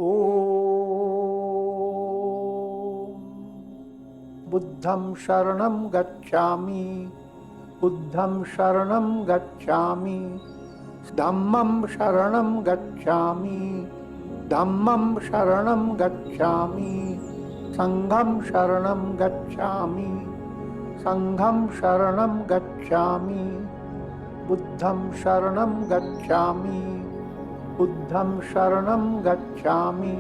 ॐ बुद्धं शरणं गच्छामि, बुद्धं शरणं गच्छामि, धम्मं शरणं गच्छामि, धम्मं शरणं गच्छामि, संघं शरणं गच्छामि, संघं शरणं गच्छामि, बुद्धं शरणं गच्छामि, बुद्धं शरणं गच्छामि,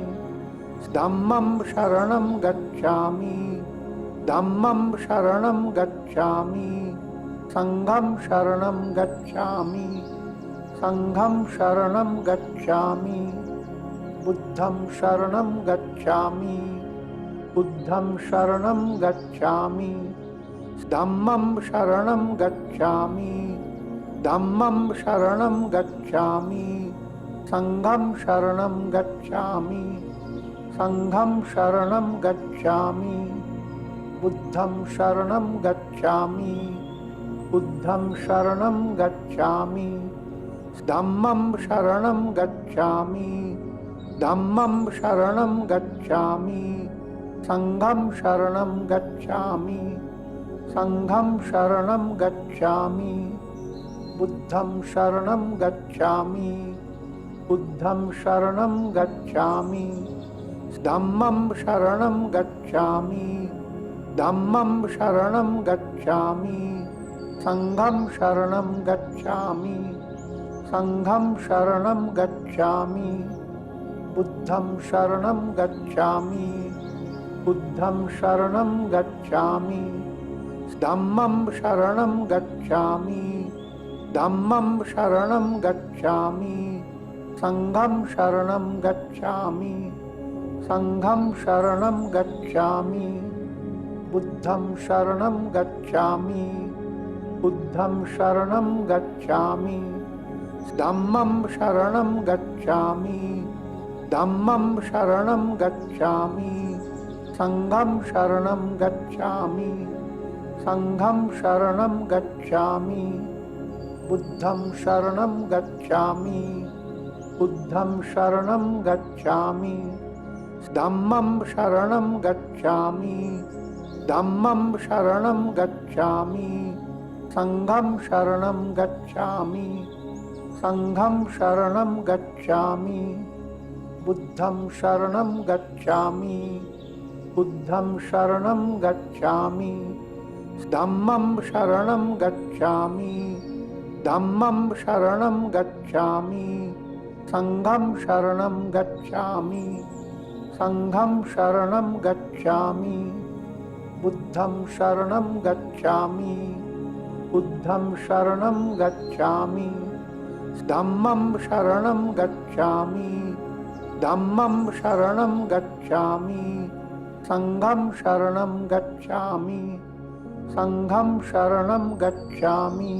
धम्मं शरणं गच्छामि, धम्मं शरणं गच्छामि, संघं शरणं गच्छामि, संघं शरणं गच्छामि, बुद्धं शरणं गच्छामि, बुद्धं शरणं गच्छामि, धम्मं शरणं गच्छामि, धम्मं शरणं गच्छामि, संघं शरणं गच्छामि, संघं शरणं गच्छामि, बुद्धं शरणं गच्छामि, बुद्धं शरणं गच्छामि, धम्मं शरणं गच्छामि, धम्मं शरणं गच्छामि, संघं शरणं गच्छामि, संघं शरणं गच्छामि, बुद्धं शरणं गच्छामि, बुद्धं शरणं गच्छामि, धम्मं शरणं गच्छामि, धम्मं शरणं गच्छामि, संघं शरणं गच्छामि, संघं शरणं गच्छामि, बुद्धं शरणं गच्छामि, बुद्धं शरणं गच्छामि, धम्मं शरणं गच्छामि, धम्मं शरणं गच्छामि, संघं शरणं गच्छामि, संघं शरणं गच्छामि, बुद्धं शरणं गच्छामि, बुद्धं शरणं गच्छामि, धम्मं शरणं गच्छामि, धम्मं शरणं गच्छामि, संघं शरणं गच्छामि, संघं शरणं गच्छामि, बुद्धं शरणं गच्छामि, बुद्धं शरणं गच्छामि, धम्मं शरणं गच्छामि, धम्मं शरणं गच्छामि, संघं शरणं गच्छामि, संघं शरणं गच्छामि, बुद्धं शरणं गच्छामि, बुद्धं शरणं गच्छामि, धम्मं शरणं गच्छामि, धम्मं शरणं गच्छामि, संघं शरणं गच्छामि, संघं शरणं गच्छामि, बुद्धं शरणं गच्छामि, बुद्धं शरणं गच्छामि, धम्मं शरणं गच्छामि, धम्मं शरणं गच्छामि, संघं शरणं गच्छामि, संघं शरणं गच्छामि,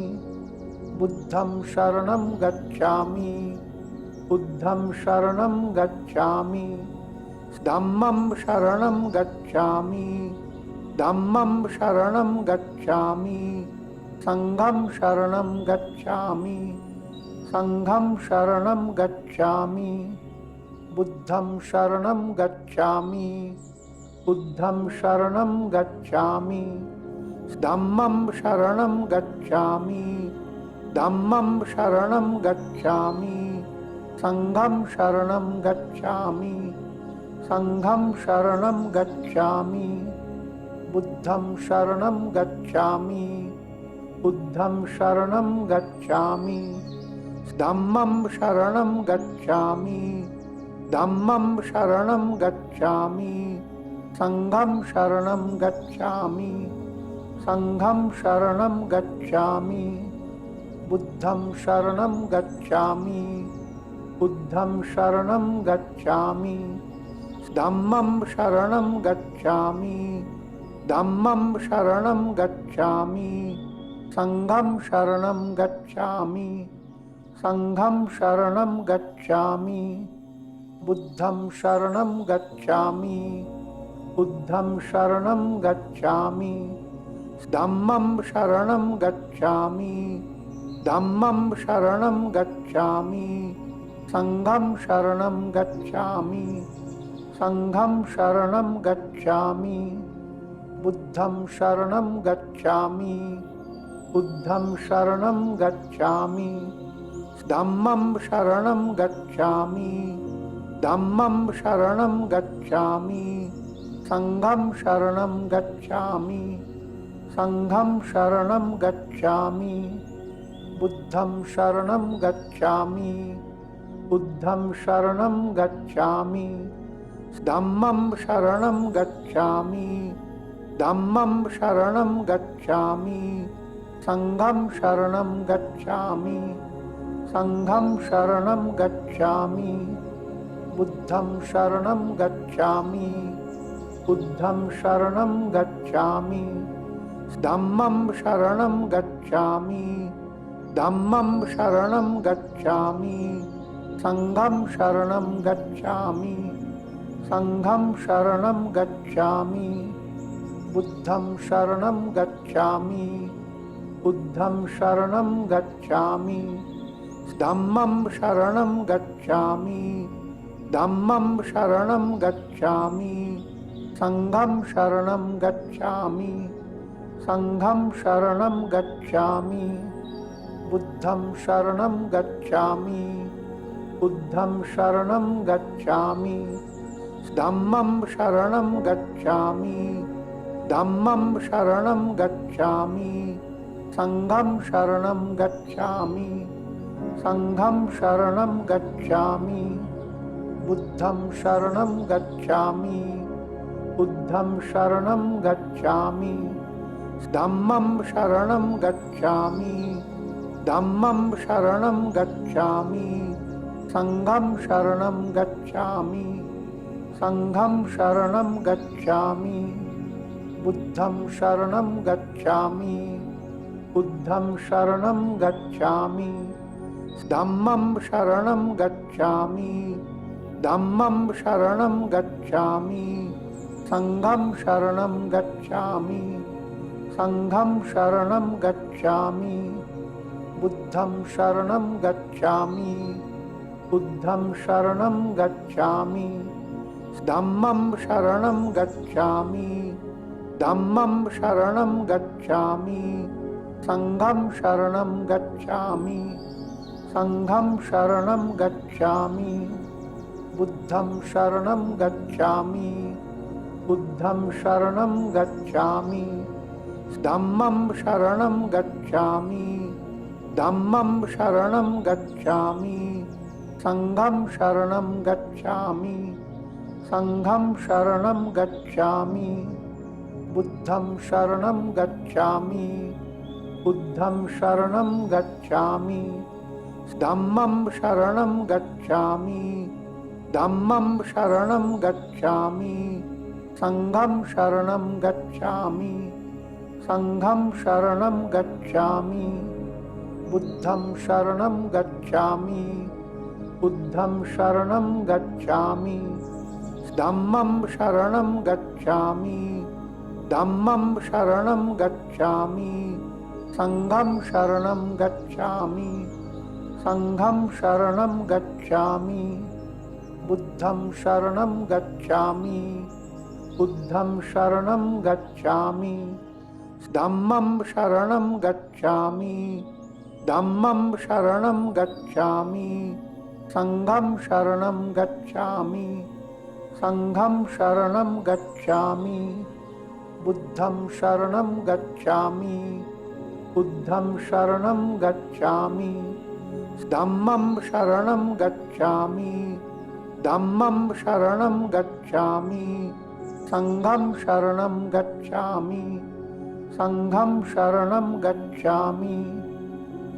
बुद्धं शरणं गच्छामि, बुद्धं शरणं गच्छामि, धम्मं शरणं गच्छामि, धम्मं शरणं गच्छामि, संघं शरणं गच्छामि, संघं शरणं गच्छामि, बुद्धं शरणं गच्छामि, बुद्धं शरणं गच्छामि, धम्मं शरणं गच्छामि, धम्मं शरणं गच्छामि, संघं शरणं गच्छामि, संघं शरणं गच्छामि, बुद्धं शरणं गच्छामि, बुद्धं शरणं गच्छामि, धम्मं शरणं गच्छामि, धम्मं शरणं गच्छामि, संघं शरणं गच्छामि, संघं शरणं गच्छामि, बुद्धं शरणं गच्छामि, बुद्धं शरणं गच्छामि, धम्मं शरणं गच्छामि, धम्मं शरणं गच्छामि, संघं शरणं गच्छामि, संघं शरणं गच्छामि, बुद्धं शरणं गच्छामि, बुद्धं शरणं गच्छामि, धम्मं शरणं गच्छामि, धम्मं शरणं गच्छामि, संघं शरणं गच्छामि, संघं शरणं गच्छामि, बुद्धं शरणं गच्छामि, बुद्धं शरणं गच्छामि, धम्मं शरणं गच्छामि, धम्मं शरणं गच्छामि, संघं शरणं गच्छामि, संघं शरणं गच्छामि, बुद्धं शरणं गच्छामि, बुद्धं शरणं गच्छामि, धम्मं शरणं गच्छामि, धम्मं शरणं गच्छामि, संघं शरणं गच्छामि, संघं शरणं गच्छामि, बुद्धं शरणं गच्छामि, बुद्धं शरणं गच्छामि, धम्मं शरणं गच्छामि, धम्मं शरणं गच्छामि, संघं शरणं गच्छामि, संघं शरणं गच्छामि, बुद्धं शरणं गच्छामि, बुद्धं शरणं गच्छामि, धम्मं शरणं गच्छामि, धम्मं शरणं गच्छामि, संघं शरणं गच्छामि, संघं शरणं गच्छामि, बुद्धं शरणं गच्छामि, बुद्धं शरणं गच्छामि, धम्मं शरणं गच्छामि, धम्मं शरणं गच्छामि, संघं शरणं गच्छामि, संघं शरणं गच्छामि, बुद्धं शरणं गच्छामि, बुद्धं शरणं गच्छामि, धम्मं शरणं गच्छामि, धम्मं शरणं गच्छामि, संघं शरणं गच्छामि, संघं शरणं गच्छामि, बुद्धं शरणं गच्छामि, बुद्धं शरणं गच्छामि, धम्मं शरणं गच्छामि, धम्मं शरणं गच्छामि, संघं शरणं गच्छामि, संघं शरणं गच्छामि, बुद्धं शरणं गच्छामि, बुद्धं शरणं गच्छामि, धम्मं शरणं गच्छामि, धम्मं शरणं गच्छामि, संघं शरणं गच्छामि, संघं शरणं गच्छामि, बुद्धं शरणं गच्छामि, बुद्धं शरणं गच्छामि, धम्मं शरणं गच्छामि, धम्मं शरणं गच्छामि, संघं शरणं गच्छामि, संघं शरणं गच्छामि, बुद्धं शरणं गच्छामि, बुद्धं शरणं गच्छामि, धम्मं शरणं गच्छामि, धम्मं शरणं गच्छामि, संघं शरणं गच्छामि, संघं शरणं गच्छामि, बुद्धं शरणं गच्छामि, बुद्धं शरणं गच्छामि, धम्मं शरणं गच्छामि, धम्मं शरणं गच्छामि, संघं शरणं गच्छामि, संघं शरणं गच्छामि, बुद्धं शरणं गच्छामि, बुद्धं शरणं गच्छामि, धम्मं शरणं गच्छामि, धम्मं शरणं गच्छामि, संघं शरणं गच्छामि, संघं शरणं गच्छामि, बुद्धं शरणं गच्छामि, बुद्धं शरणं गच्छामि, धम्मं शरणं गच्छामि, धम्मं शरणं गच्छामि, संघं शरणं गच्छामि, संघं शरणं गच्छामि,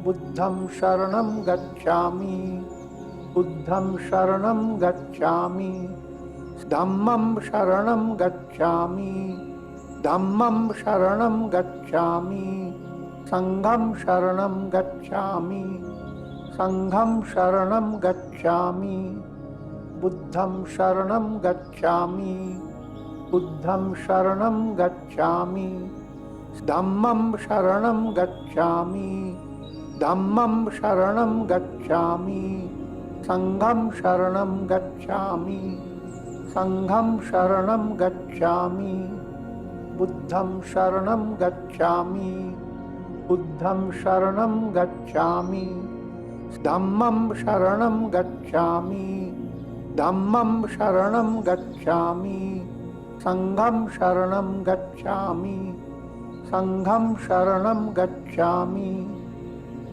बुद्धं शरणं गच्छामि, बुद्धं शरणं गच्छामि, धम्मं शरणं गच्छामि, धम्मं शरणं गच्छामि, संघं शरणं गच्छामि, संघं शरणं गच्छामि, बुद्धं शरणं गच्छामि, बुद्धं शरणं गच्छामि, धम्मं शरणं गच्छामि, धम्मं शरणं गच्छामि, संघं शरणं गच्छामि संघं शरणं गच्छामि बुद्धं शरणं गच्छामि बुद्धं शरणं गच्छामि धम्मं शरणं गच्छामि धम्मं शरणं गच्छामि संघं शरणं गच्छामि संघं शरणं गच्छामि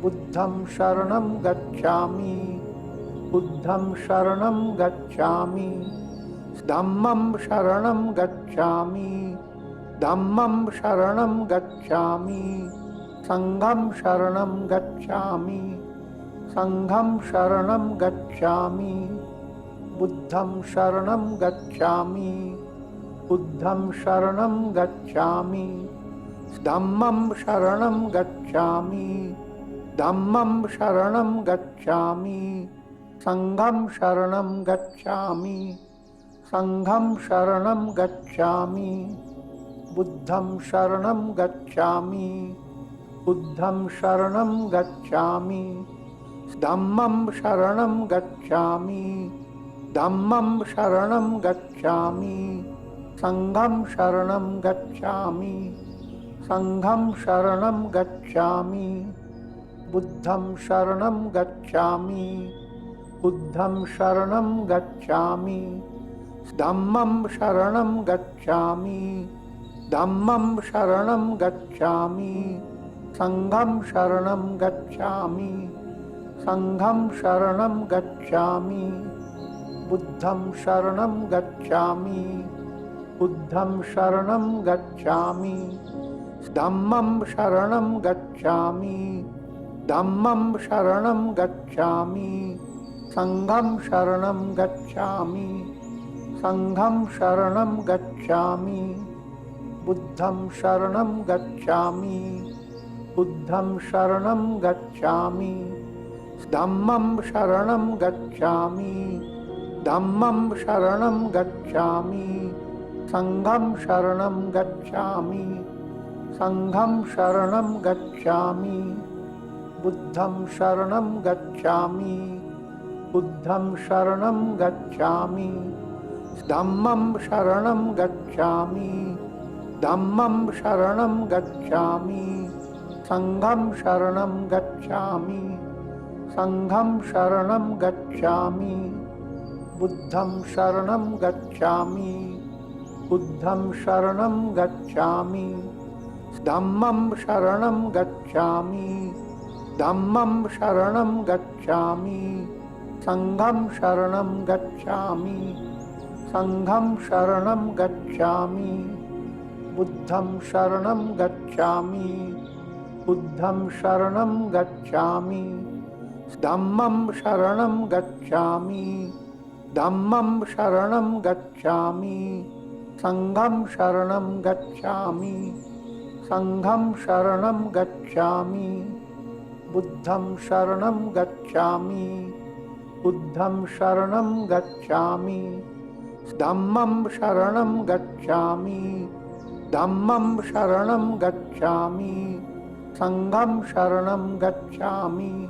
बुद्धं शरणं गच्छामि बुद्धं शरणं गच्छामि धम्मं शरणं गच्छामि धम्मं शरणं गच्छामि संघं शरणं गच्छामि संघं शरणं गच्छामि बुद्धं शरणं गच्छामि बुद्धं शरणं गच्छामि धम्मं शरणं गच्छामि धम्मं शरणं गच्छामि संघं शरणं गच्छामि संघं शरणं गच्छामि बुद्धं शरणं गच्छामि बुद्धं शरणं गच्छामि धम्मं शरणं गच्छामि धम्मं शरणं गच्छामि संघं शरणं गच्छामि संघं शरणं गच्छामि बुद्धं शरणं गच्छामि बुद्धं शरणं गच्छामि धम्मं शरणं गच्छामि धम्मं शरणं गच्छामि संघं शरणं गच्छामि संघं शरणं गच्छामि बुद्धं शरणं गच्छामि बुद्धं शरणं गच्छामि धम्मं शरणं गच्छामि धम्मं शरणं गच्छामि संघं शरणं गच्छामि संघं शरणं गच्छामि बुद्धं शरणं गच्छामि बुद्धं शरणं गच्छामि धम्मं शरणं गच्छामि धम्मं शरणं गच्छामि संघं शरणं गच्छामि संघं शरणं गच्छामि बुद्धं शरणं गच्छामि बुद्धं शरणं गच्छामि धम्मं शरणं गच्छामि धम्मं शरणं गच्छामि संघं शरणं गच्छामि संघं शरणं गच्छामि बुद्धं शरणं गच्छामि बुद्धं शरणं गच्छामि धम्मं शरणं गच्छामि धम्मं शरणं गच्छामि संघं शरणं गच्छामि संघं शरणं गच्छामि बुद्धं शरणं गच्छामि बुद्धं शरणं गच्छामि धम्मं शरणं गच्छामि धम्मं शरणं गच्छामि संघं शरणं गच्छामि संघं शरणं गच्छामि बुद्धं शरणं गच्छामि बुद्धं शरणं गच्छामि धम्मं शरणं गच्छामि धम्मं शरणं गच्छामि संघं शरणं गच्छामि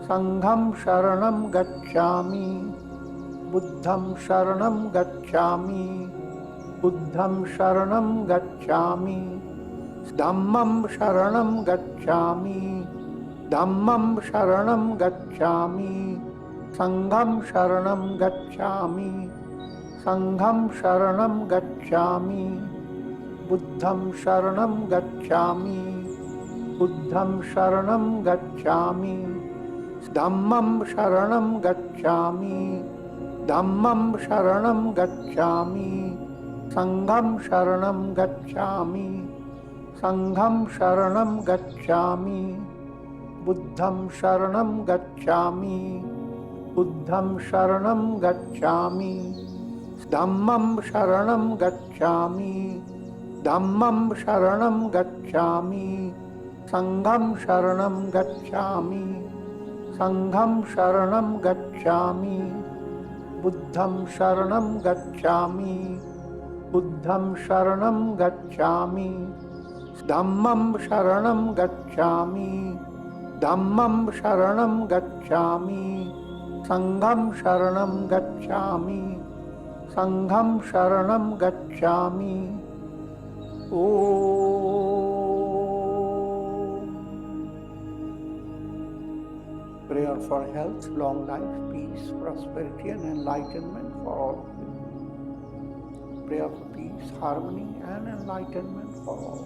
संघं शरणं गच्छामि बुद्धं शरणं गच्छामि बुद्धं शरणं गच्छामि धम्मं शरणं गच्छामि धम्मं शरणं गच्छामि संघं शरणं गच्छामि संघं शरणं गच्छामि बुद्धं शरणं गच्छामि बुद्धं शरणं गच्छामि धम्मं शरणं गच्छामि धम्मं शरणं गच्छामि संघं शरणं गच्छामि संघं शरणं गच्छामि बुद्धं शरणं गच्छामि बुद्धं शरणं गच्छामि धम्मं शरणं गच्छामि धम्मं शरणं गच्छामि संघं शरणं गच्छामि संघं शरणं गच्छामि बुद्धं शरणं गच्छामि बुद्धं शरणं गच्छामि धम्मं शरणं गच्छामि धम्मं शरणं गच्छामि संघं शरणं गच्छामि, संघं शरणं गच्छामि। Prayer for health, long life, peace, prosperity and enlightenment for all. Prayer for peace, harmony and enlightenment for all.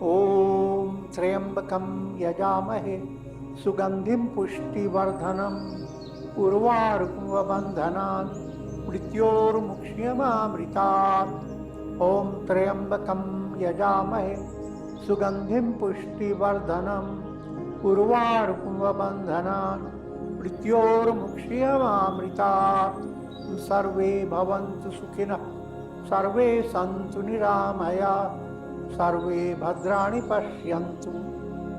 Om Triambakam Yajamahe Sugandhim Pushtivardanam Urvarukmavandhanan Mrityormukshyaamritat. Om Triambakam Yajamahe Sugandhim Pushtivardanam Urvarukmavandhanan Mrityormukshyaamritat. Sarve bhavantu sukhinah, sarve santu niramaya, सर्वे भद्राणि पश्यन्तु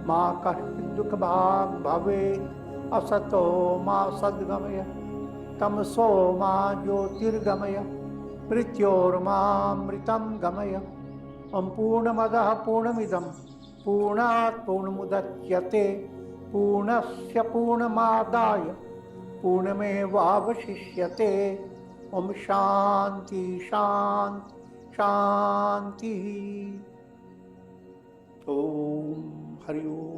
मा कश्चित् दुःखभाग् भवेत्। असतो मा सद्गमय, तमसो मा ज्योतिर्गमय, मृत्योर्मामृतं गमय। पूर्णमदः पूर्णमिदं पूर्णात् पूर्णमुदच्यते पूर्णस्य पूर्णमादाय पूर्णमेवावशिष्यते। ओम शांति शांति शांति। ओम हरि ओम।